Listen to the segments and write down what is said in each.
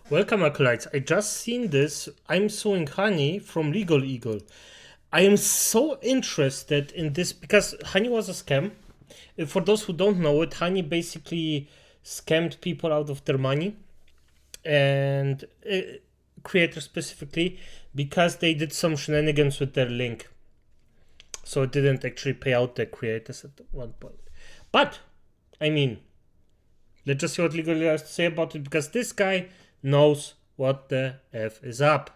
Welcome, acolytes. I just seen this. I'm suing Honey from LegalEagle. I am so interested in this because Honey was a scam. For those who don't know it, Honey basically scammed people out of their money and creators specifically because they did some shenanigans with their link. So it didn't actually pay out the creators at one point. But, I mean, let's just see what LegalEagle has to say about it because this guy knows what the F is up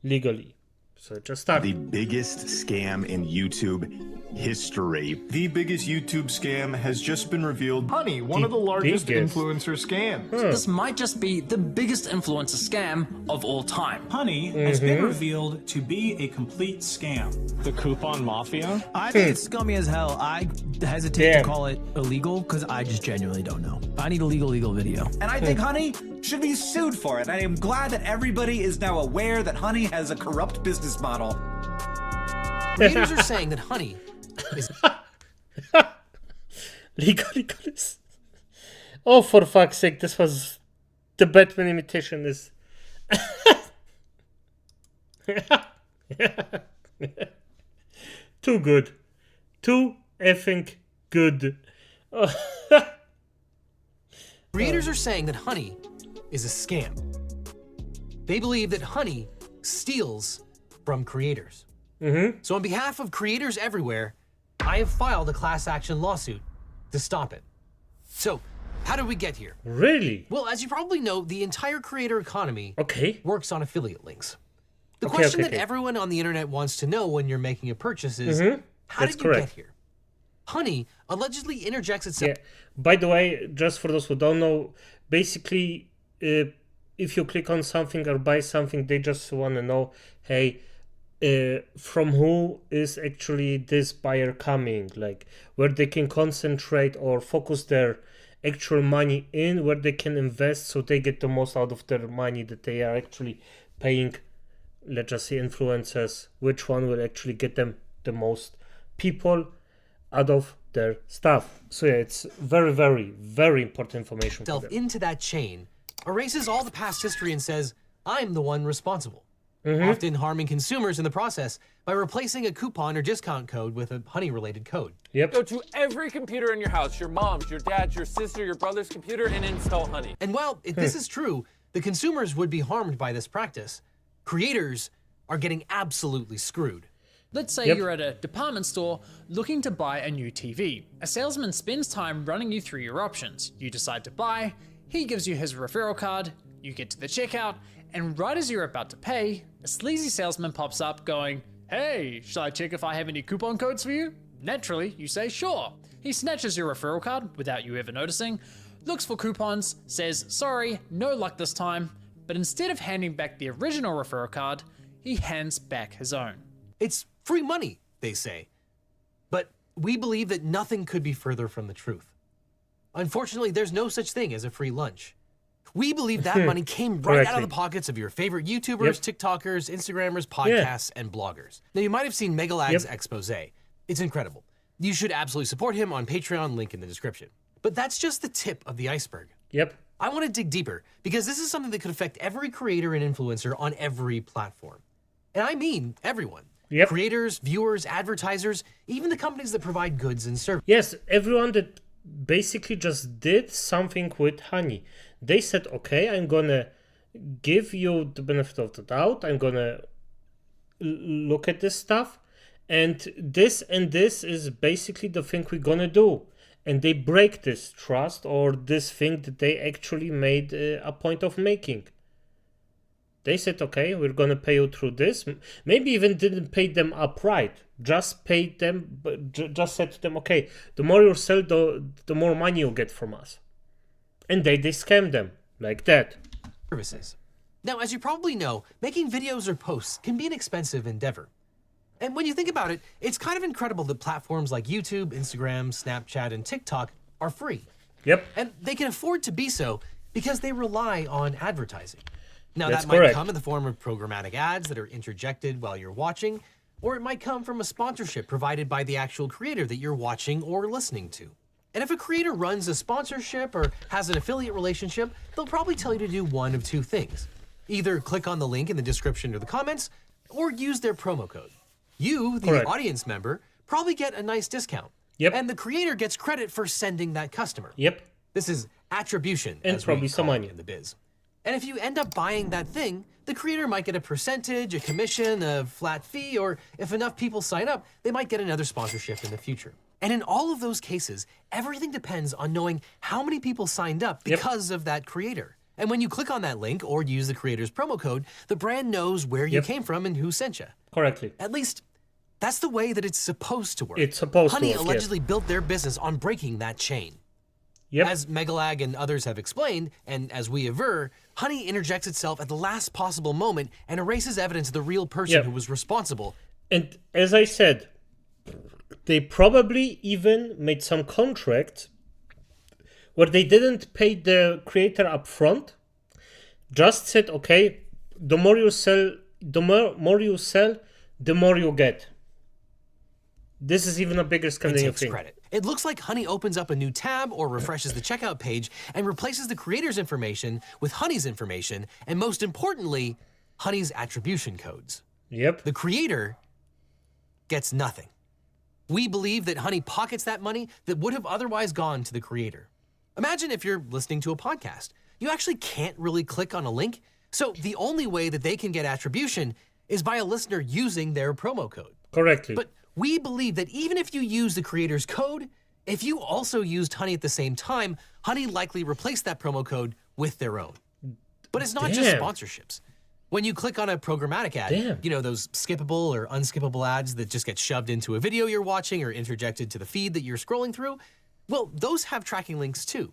legally. So just start. The biggest scam in YouTube history. The biggest YouTube scam has just been revealed. Honey, one of the largest influencer scams. This might just be the biggest influencer scam of all time. Honey has been revealed to be a complete scam. The coupon mafia? I think it's scummy as hell. I hesitate to call it illegal because I just genuinely don't know. I need a legal video. And I think Honey should be sued for it. I am glad that everybody is now aware that Honey has a corrupt business model. Creators are saying that Honey is LegalEagle is... Oh, for fuck's sake, this was... The Batman imitation is... Too good. Too effing good. Creators are saying that Honey is a scam. They believe that Honey steals from creators. So on behalf of creators everywhere, I have filed a class action lawsuit to stop it. So, how did we get here? Really? Well, as you probably know, the entire creator economy works on affiliate links. The question that everyone on the internet wants to know when you're making a purchase is, how did you get here? Honey allegedly interjects itself. Yeah. By the way, just for those who don't know, basically, if you click on something or buy something, they just want to know, hey, from who is actually this buyer coming, like where they can concentrate or focus their actual money in, where they can invest so they get the most out of their money that they are actually paying, let's just say influencers, which one will actually get them the most people out of their stuff. So yeah, it's very, very, very important information for them. Into that chain, erases all the past history and says, I'm the one responsible. Often harming consumers in the process by replacing a coupon or discount code with a Honey-related code. Go to every computer in your house, your mom's, your dad's, your sister, your brother's computer, and install Honey. And while if this is true, the consumers would be harmed by this practice. Creators are getting absolutely screwed. Let's say you're at a department store looking to buy a new TV. A salesman spends time running you through your options. You decide to buy, he gives you his referral card, you get to the checkout, and right as you're about to pay, a sleazy salesman pops up going, hey, should I check if I have any coupon codes for you? Naturally, you say sure. He snatches your referral card without you ever noticing, looks for coupons, says sorry, no luck this time, but instead of handing back the original referral card, he hands back his own. It's free money, they say. But we believe that nothing could be further from the truth. Unfortunately, there's no such thing as a free lunch. We believe that money came right out of the pockets of your favorite YouTubers, TikTokers, Instagrammers, podcasts, and bloggers. Now, you might have seen Megalag's expose. It's incredible. You should absolutely support him on Patreon, link in the description. But that's just the tip of the iceberg. I want to dig deeper, because this is something that could affect every creator and influencer on every platform. And I mean everyone. Creators, viewers, advertisers, even the companies that provide goods and services. Yes, everyone that basically just did something with Honey. They said, okay, I'm gonna give you the benefit of the doubt. I'm gonna look at this stuff. And this is basically the thing we're gonna do. And they break this trust or this thing that they actually made a point of making. They said, okay, we're gonna pay you through this. Maybe even didn't pay them upright. Just paid them, but just said to them, okay, the more you sell, the more money you get from us. And they scammed them like that. Services. Now, as you probably know, making videos or posts can be an expensive endeavor. And when you think about it, it's kind of incredible that platforms like YouTube, Instagram, Snapchat, and TikTok are free. And they can afford to be so because they rely on advertising. Now, that might come in the form of programmatic ads that are interjected while you're watching, or it might come from a sponsorship provided by the actual creator that you're watching or listening to. And if a creator runs a sponsorship or has an affiliate relationship, they'll probably tell you to do one of two things. Either click on the link in the description or the comments, or use their promo code. You, the Correct. audience member, probably get a nice discount. Yep. And the creator gets credit for sending that customer. Yep. This is attribution, And as probably we some call it money. in the biz. And if you end up buying that thing, the creator might get a percentage, a commission, a flat fee, or if enough people sign up, they might get another sponsorship in the future. And in all of those cases, everything depends on knowing how many people signed up because of that creator. And when you click on that link or use the creator's promo code, the brand knows where you came from and who sent you. Correctly. At least, that's the way that it's supposed to work. It's supposed Honey to work, allegedly built their business on breaking that chain. Yep. As Megalag and others have explained, and as we aver, Honey interjects itself at the last possible moment and erases evidence of the real person who was responsible. And as I said, they probably even made some contract where they didn't pay the creator up front, just said, okay, the more you sell, the more you get. This is even a bigger scam than you think. Credit. It looks like Honey opens up a new tab or refreshes the checkout page and replaces the creator's information with Honey's information, and most importantly, Honey's attribution codes. Yep. The creator gets nothing. We believe that Honey pockets that money that would have otherwise gone to the creator. Imagine if you're listening to a podcast. You actually can't really click on a link, so the only way that they can get attribution is by a listener using their promo code. Correctly. But we believe that even if you use the creator's code, if you also used Honey at the same time, Honey likely replaced that promo code with their own. But it's not just sponsorships. When you click on a programmatic ad, you know, those skippable or unskippable ads that just get shoved into a video you're watching or interjected to the feed that you're scrolling through, well, those have tracking links too.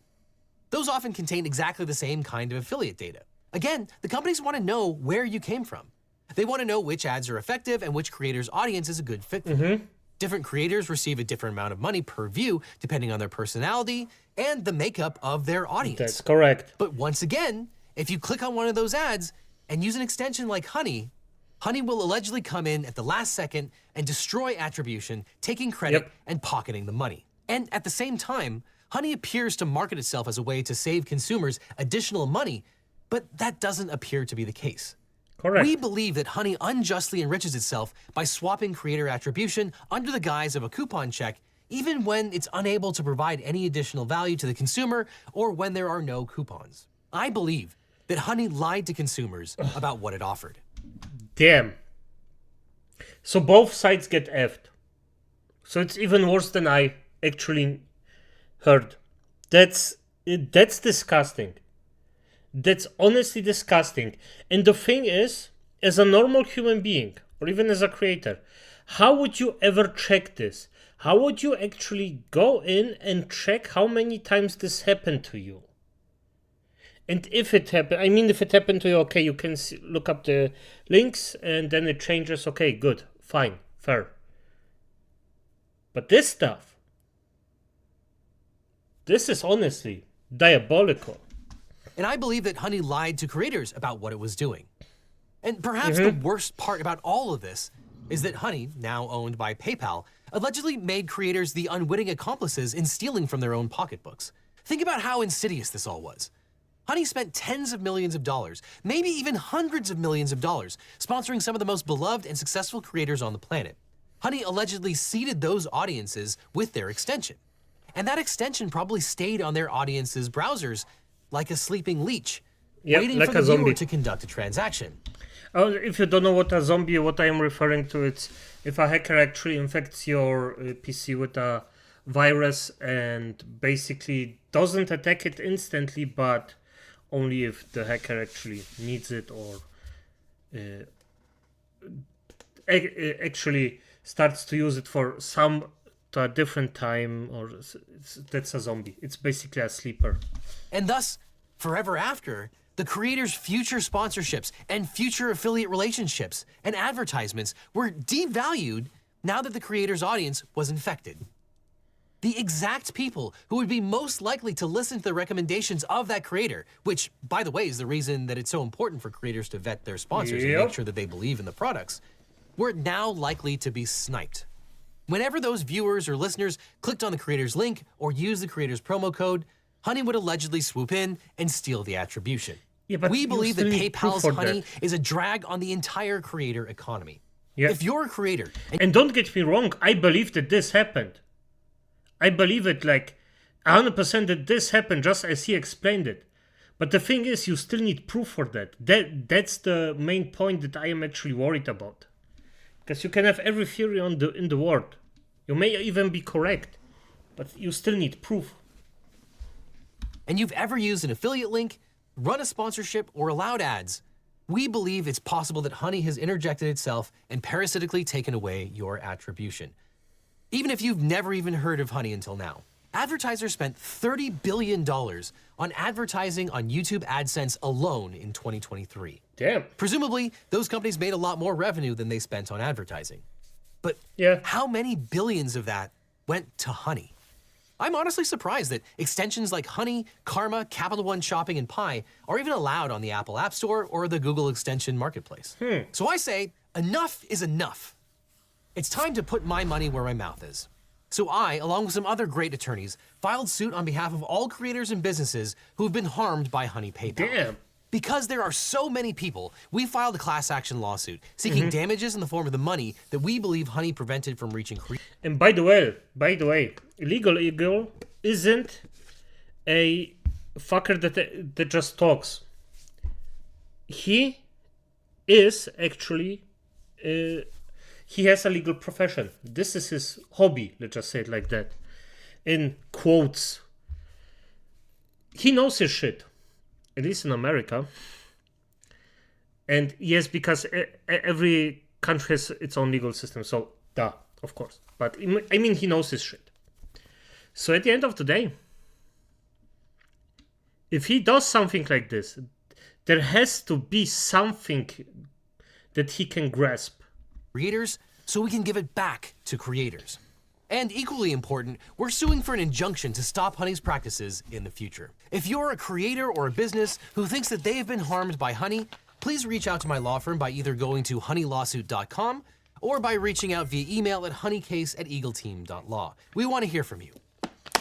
Those often contain exactly the same kind of affiliate data. Again, the companies want to know where you came from. They want to know which ads are effective and which creator's audience is a good fit for them. Different creators receive a different amount of money per view depending on their personality and the makeup of their audience. That's correct. But once again, if you click on one of those ads and use an extension like Honey, Honey will allegedly come in at the last second and destroy attribution, taking credit and pocketing the money. And at the same time, Honey appears to market itself as a way to save consumers additional money, but that doesn't appear to be the case. Correct. We believe that Honey unjustly enriches itself by swapping creator attribution under the guise of a coupon check, even when it's unable to provide any additional value to the consumer or when there are no coupons. I believe that Honey lied to consumers about what it offered. Damn. So both sides get effed. So it's even worse than I actually heard. That's disgusting. That's honestly disgusting. And the thing is, as a normal human being, or even as a creator, how would you ever check this? How would you actually go in and check how many times this happened to you? And if it happened, I mean, if it happened to you, okay, you can look up the links and then it changes. Okay, good, fine, fair. But this stuff, this is honestly diabolical. And I believe that Honey lied to creators about what it was doing. And perhaps the worst part about all of this is that Honey, now owned by PayPal, allegedly made creators the unwitting accomplices in stealing from their own pocketbooks. Think about how insidious this all was. Honey spent tens of millions of dollars, maybe even hundreds of millions of dollars, sponsoring some of the most beloved and successful creators on the planet. Honey allegedly seeded those audiences with their extension. And that extension probably stayed on their audience's browsers like a sleeping leech, waiting like for the viewer to conduct a transaction. Oh, if you don't know what a zombie, what I am referring to, it's if a hacker actually infects your PC with a virus and basically doesn't attack it instantly, but only if the hacker actually needs it or actually starts to use it for to a different time, or that's a zombie. It's basically a sleeper. And thus, forever after, the creator's future sponsorships and future affiliate relationships and advertisements were devalued now that the creator's audience was infected. The exact people who would be most likely to listen to the recommendations of that creator, which, by the way, is the reason that it's so important for creators to vet their sponsors and make sure that they believe in the products, were now likely to be sniped. Whenever those viewers or listeners clicked on the creator's link or used the creator's promo code, Honey would allegedly swoop in and steal the attribution. Yeah, but we believe that still need proof PayPal's for Honey that. is a drag on the entire creator economy. Yeah. If you're a creator... And don't get me wrong, I believe that this happened. I believe it like 100% that this happened just as he explained it. But the thing is, you still need proof for that. That's the main point that I am actually worried about. Because you can have every theory in the world. You may even be correct, but you still need proof. And you've ever used an affiliate link, run a sponsorship, or allowed ads, we believe it's possible that Honey has interjected itself and parasitically taken away your attribution. Even if you've never even heard of Honey until now. Advertisers spent $30 billion on advertising on YouTube AdSense alone in 2023. Damn. Presumably, those companies made a lot more revenue than they spent on advertising. But yeah, how many billions of that went to Honey? I'm honestly surprised that extensions like Honey, Karma, Capital One Shopping, and Pi are even allowed on the Apple App Store or the Google Extension Marketplace. So I say, enough is enough. It's time to put my money where my mouth is. So I, along with some other great attorneys, filed suit on behalf of all creators and businesses who have been harmed by Honey PayPal. Damn. Because there are so many people, we filed a class action lawsuit seeking damages in the form of the money that we believe Honey prevented from reaching creators. And by the way, LegalEagle isn't a fucker that just talks. He is actually, he has a legal profession. This is his hobby, let's just say it like that. In quotes. He knows his shit. At least in America. And yes, because every country has its own legal system. So, duh, of course. But I mean, he knows his shit. So at the end of the day, if he does something like this, there has to be something that he can grasp. Creators, so we can give it back to creators. And equally important, we're suing for an injunction to stop Honey's practices in the future. If you're a creator or a business who thinks that they have been harmed by Honey, please reach out to my law firm by either going to honeylawsuit.com or by reaching out via email at honeycase@eagleteam.law. We want to hear from you.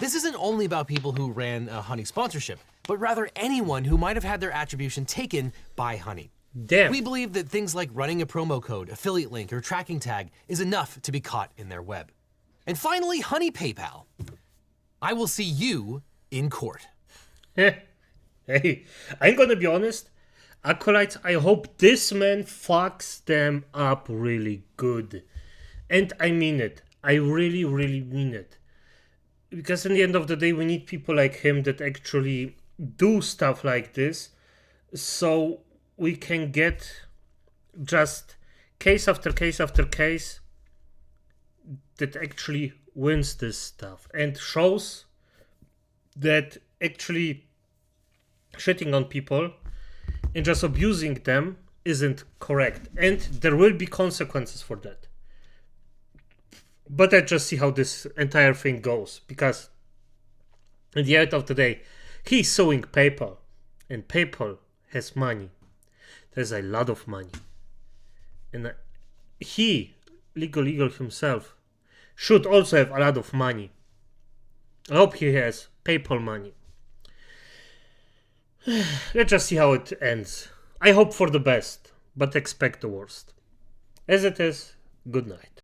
This isn't only about people who ran a Honey sponsorship, but rather anyone who might have had their attribution taken by Honey. Damn. We believe that things like running a promo code, affiliate link, or tracking tag is enough to be caught in their web. And finally, Honey PayPal. I will see you in court. Hey, I'm gonna be honest. Acolytes, I hope this man fucks them up really good. And I mean it. I really, really mean it. Because in the end of the day, we need people like him that actually do stuff like this. So we can get just case after case after case that actually wins this stuff and shows that actually shitting on people and just abusing them isn't correct, and there will be consequences for that. But I just see how this entire thing goes, because at the end of the day, he's suing PayPal, and PayPal has money. There's a lot of money, and he, LegalEagle himself, should also have a lot of money. I hope he has PayPal money. Let's just see how it ends. I hope for the best, but expect the worst. As it is, good night.